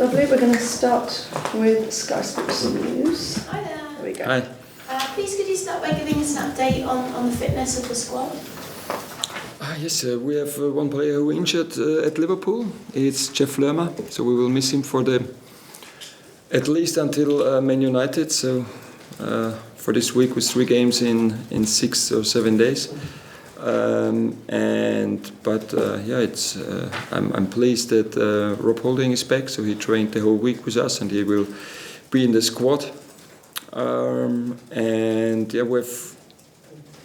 Lovely. We're going to start with Sky Sports News. Hi there. There we go. Hi. Please could you start by giving us an update on the fitness of the squad? Yes, we have one player who injured at Liverpool. It's Jeff Lerma, so we will miss him at least until Man United. So for this week with 3 games in 6 or 7 days. I'm pleased that Rob Holding is back. So he trained the whole week with us, and he will be in the squad. We have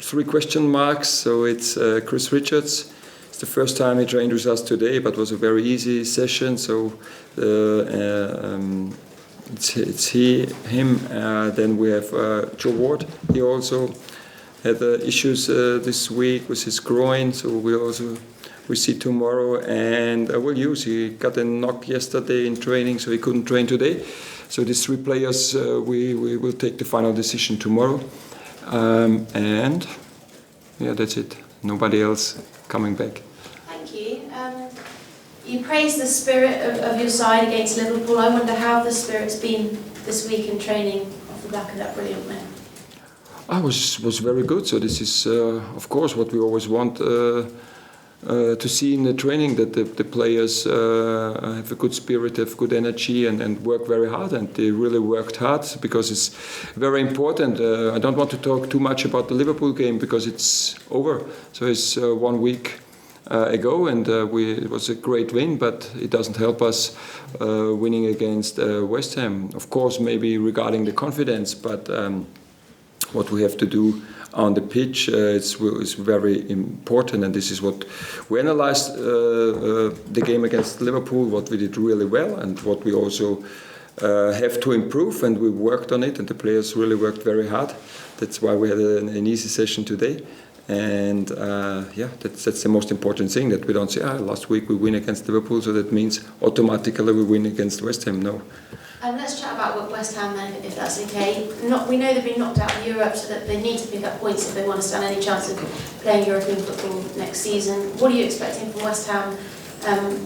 3 question marks. So it's Chris Richards. It's the first time he trained with us today, but was a very easy session. So it's him. Then we have Joe Ward. He also had issues this week with his groin. So we see tomorrow. And Hughes, he got a knock yesterday in training, so he couldn't train today. So these 3 players, we will take the final decision tomorrow. That's it. Nobody else coming back. Thank you. You praised the spirit of your side against Liverpool. I wonder how the spirit's been this week in training off the back of that brilliant win. I was very good. So this is, of course, what we always want to see in the training, that the players have a good spirit, have good energy, and work very hard. And they really worked hard, because it's very important. I don't want to talk too much about the Liverpool game because it's over. So it's 1 week ago, and it was a great win, but it doesn't help us winning against West Ham. Of course, maybe regarding the confidence, but what we have to do on the pitch is very important, and this is what we analysed the game against Liverpool, what we did really well, and what we also have to improve, and we worked on it, and the players really worked very hard. That's why we had an easy session today, and that's the most important thing, that we don't say, last week we win against Liverpool, so that means automatically we win against West Ham. No. Let's chat about West Ham then, if that's okay. We know they've been knocked out of Europe, so that they need to pick up points if they want to stand any chance of playing European football next season. What are you expecting from West Ham?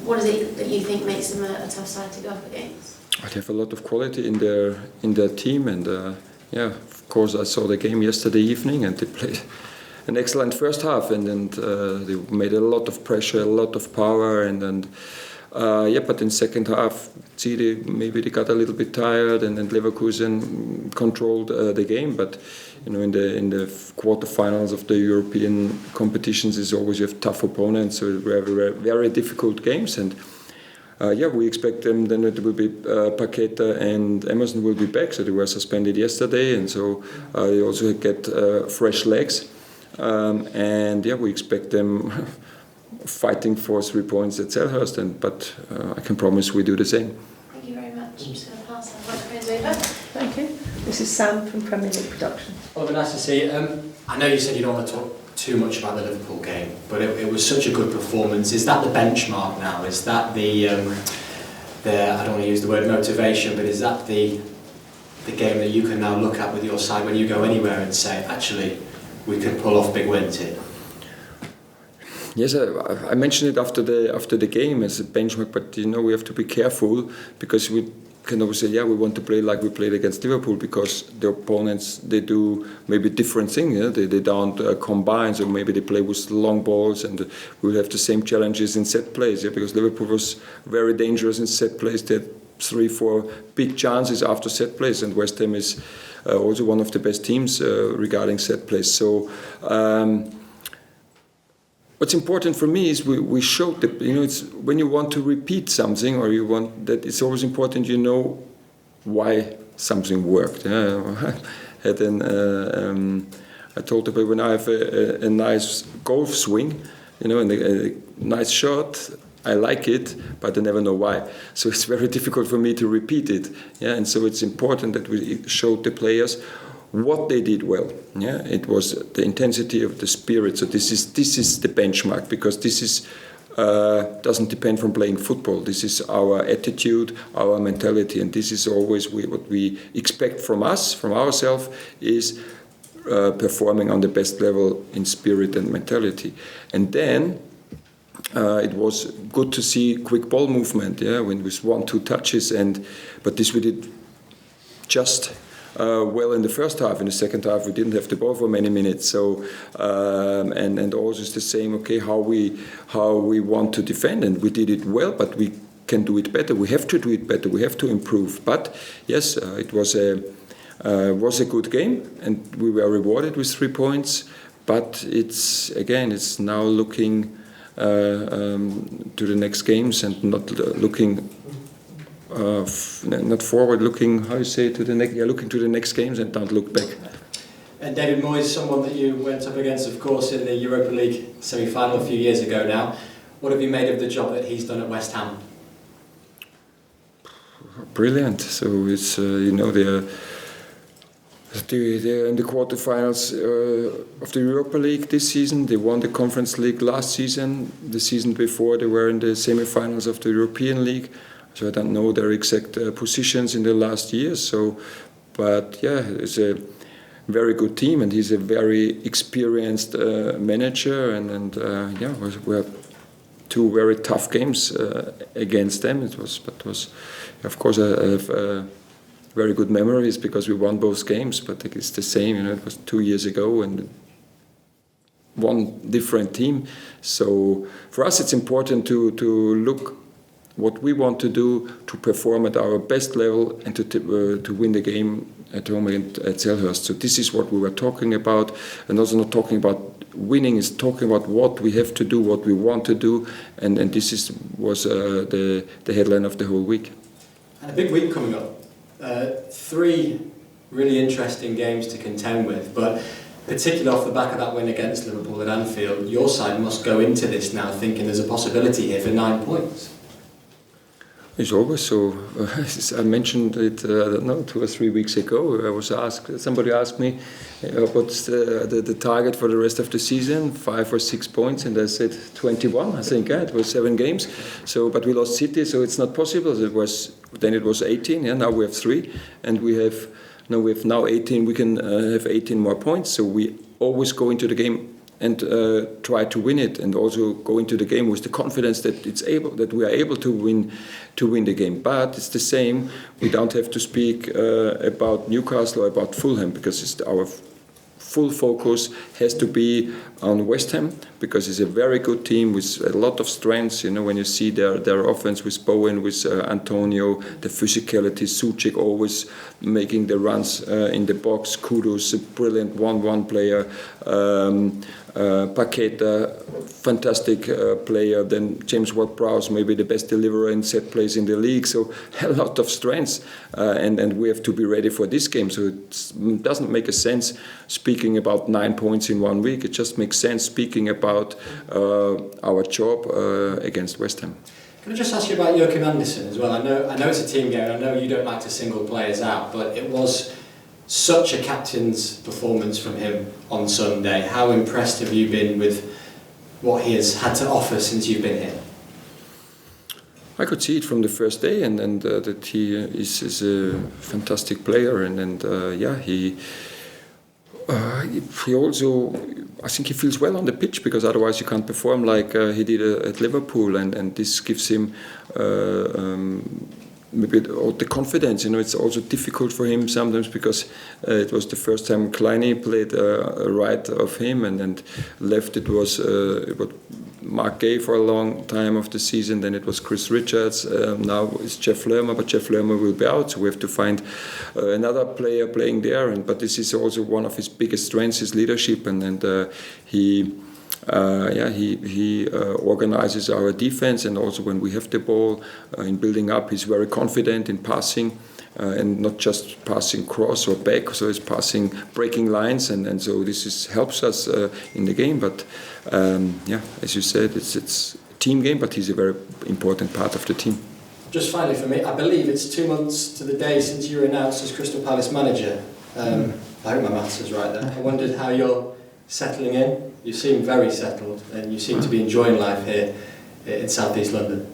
What is it that you think makes them a tough side to go up against? They have a lot of quality in their team, and of course I saw the game yesterday evening, and they played an excellent first half, and they made a lot of pressure, a lot of power, but in second half, maybe they got a little bit tired, and then Leverkusen controlled the game. But in the quarterfinals of the European competitions, is always you have tough opponents, so very, very difficult games. And we expect them. Then it will be Paqueta and Emerson will be back. So they were suspended yesterday, and so they also get fresh legs. We expect them fighting for 3 points at Selhurst, but I can promise we do the same. Thank you very much. I'm just going to pass that microphone over. Thank you. This is Sam from Premier League Production. Oliver, nice to see you. I know you said you don't want to talk too much about the Liverpool game, but it was such a good performance. Is that the benchmark now? Is that the I don't want to use the word motivation, but is that the game that you can now look at with your side when you go anywhere and say, actually, we can pull off big wins here? Yes, I mentioned it after the game as a benchmark, but we have to be careful, because we can always say, we want to play like we played against Liverpool, because the opponents, they do maybe different things. They don't combine, so maybe they play with long balls, and we'll have the same challenges in set plays. Because Liverpool was very dangerous in set plays. They had 3-4 big chances after set plays, and West Ham is also one of the best teams regarding set plays. So. What's important for me is we showed that it's when you want to repeat something, or you want that, it's always important why something worked. I told people, when I have a nice golf swing, and a nice shot, I like it, but I never know why. So it's very difficult for me to repeat it. And so it's important that we showed the players what they did well. It was the intensity of the spirit. So this is the benchmark, because this is doesn't depend from playing football. This is our attitude, our mentality, and this is always what we expect from us, from ourselves, is performing on the best level in spirit and mentality. And then it was good to see quick ball movement, when with 1-2 touches, but this we did just well in the first half. In the second half, we didn't have the ball for many minutes. So and also it's the same. Okay, how we want to defend, and we did it well, but we can do it better. We have to do it better. We have to improve. But yes, it was a good game, and we were rewarded with 3 points. But it's now looking to the next games and not looking. Not forward looking, how you say, to the next. Looking to the next games and don't look back. And David Moyes, someone that you went up against, of course, in the Europa League semi-final a few years ago now. What have you made of the job that he's done at West Ham? Brilliant. So it's they're in the quarterfinals of the Europa League this season. They won the Conference League last season. The season before they were in the semi-finals of the European League. So I don't know their exact positions in the last years. So, but yeah, it's a very good team, and he's a very experienced manager. And we had 2 very tough games against them. It was, of course, I have very good memories because we won both games. But it's the same, it was 2 years ago and one different team. So for us, it's important to look what we want to do to perform at our best level and to win the game at home at Selhurst. So this is what we were talking about, and also not talking about winning, is talking about what we have to do, what we want to do, and this was the headline of the whole week. And a big week coming up. 3 really interesting games to contend with, but particularly off the back of that win against Liverpool at Anfield, your side must go into this now thinking there's a possibility here for 9 points. It's always so. I mentioned it, I don't know, 2 or 3 weeks ago. I was asked. Somebody asked me, "What's the target for the rest of the season? 5 or 6 points?" And I said 21. I think it was 7 games. So, but we lost City, so it's not possible. It was 18. Yeah, now we have 3, and we have now 18. We can have 18 more points. So we always go into the game and try to win it, and also go into the game with the confidence that we are able to win the game. But it's the same. We don't have to speak about Newcastle or about Fulham, because our full focus has to be on West Ham, because it's a very good team with a lot of strengths. When you see their offense with Bowen, with Antonio, the physicality, Suchik always making the runs in the box, Kudus, a brilliant 1-1 player, Paqueta, fantastic player, then James Ward-Prowse, maybe the best deliverer in set plays in the league. So a lot of strengths, and we have to be ready for this game. So it doesn't make a sense speaking about 9 points in 1 week. It just makes sense speaking about our job against West Ham. Can I just ask you about Joachim Andersen as well? I know it's a team game. I know you don't like to single players out, but it was such a captain's performance from him on Sunday. How impressed have you been with what he has had to offer since you've been here? I could see it from the first day, and that he is a fantastic player, and he also, I think he feels well on the pitch, because otherwise you can't perform like he did at Liverpool, and this gives him maybe the confidence. It's also difficult for him sometimes, because it was the first time Kleine played right of him, and left it was Mark Gay for a long time of the season. Then it was Chris Richards. Now it's Jeff Lerma, but Jeff Lerma will be out, so we have to find another player playing there. But this is also one of his biggest strengths, his leadership, and he organizes our defense, and also when we have the ball in building up, he's very confident in passing, and not just passing cross or back, so he's passing, breaking lines, and so this helps us in the game. But as you said, it's a team game, but he's a very important part of the team. Just finally for me, I believe it's 2 months to the day since you were announced as Crystal Palace manager. I hope my maths is right there. I wondered how you're settling in. You seem very settled, and you seem to be enjoying life here in South East London.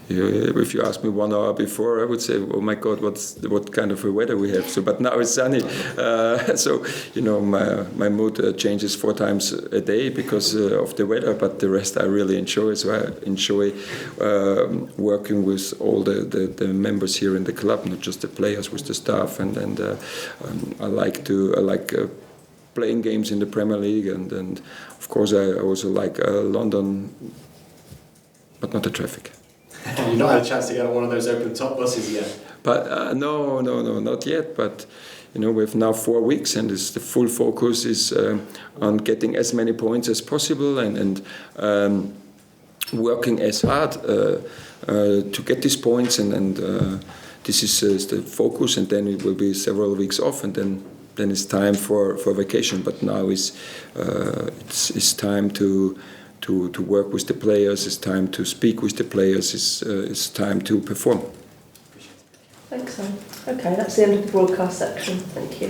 If you asked me 1 hour before, I would say, "Oh my God, what kind of a weather we have?" So, but now it's sunny, so my mood changes 4 times a day because of the weather. But the rest I really enjoy. So I enjoy working with all the members here in the club, not just the players, with the staff, and I like playing games in the Premier League, and of course I also like London. But not the traffic. You've not had a chance to get on one of those open top buses yet? But no, not yet. But we have now 4 weeks, and the full focus is on getting as many points as possible and working as hard to get these points. And this is the focus. And then it will be several weeks off, and then it's time for vacation. But now it's time to work with the players, it's time to speak with the players, it's time to perform. Thanks, Sam. Okay, that's the end of the broadcast section. Thank you.